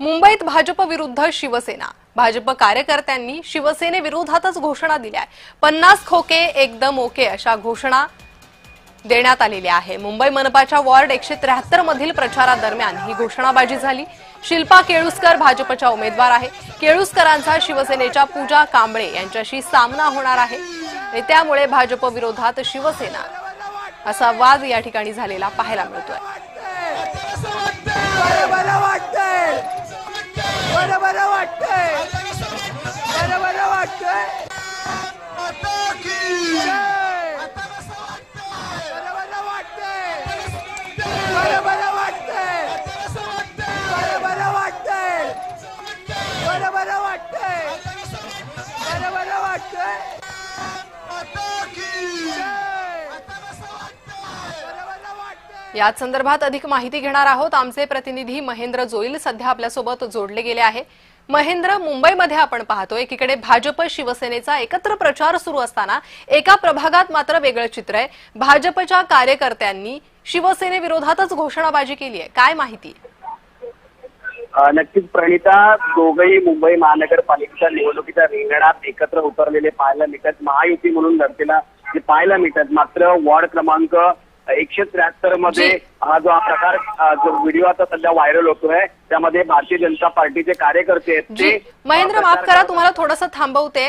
मुंबईत भाजप विरुद्ध शिवसेना। भाजप कार्यकर्त्यांनी शिवसेनेविरोधातच घोषणा दिल्या। 50 खोके एकदम ओके अशा घोषणा देण्यात आलेल्या आहे। मुंबई मनपाच्या वॉर्ड 173 मधील प्रचारादरम्यान ही घोषणाबाजी झाली। शिल्पा केळुसकर भाजपच्या उमेदवार आहे। केळुसकरांचा शिवसेनेच्या पूजा कांबळे यांच्याशी सामना होणार आहे आणि त्यामुळे भाजप विरोधात शिवसेना असा वाद या ठिकाणी झालेला पाहायला मिळतोय। याच संदर्भात अधिक माहिती घेणार आहोत। आमचे प्रतिनिधी महेंद्र जोईल सध्या आपल्यासोबत जोडले गेले आहे। महेंद्र, मुंबईमध्ये आपण पाहतोय एकीकडे भाजप शिवसेनेचा एकत्र प्रचार सुरू असताना एका प्रभागात मात्र वेगळं चित्र आहे। भाजपच्या कार्यकर्त्यांनी शिवसेनेविरोधातच घोषणाबाजी केली आहे, काय माहिती? नक्कीच प्रणिता, दोघंही मुंबई महानगरपालिकेच्या निवडणुकीच्या रिंगणात एकत्र उतरलेले पाहायला मिळतात। महायुती म्हणून लढतेला जे पाहायला मिळतात। मात्र वॉर्ड क्रमांक 173 मध्ये हा जो प्रकार, जो व्हिडिओ आता सध्या व्हायरल होतोय, त्यामध्ये भारतीय जनता पार्टीचे कार्यकर्ते आहेत ते महेंद्र, माफ करा, तुम्हाला थोडंसं थांबवते।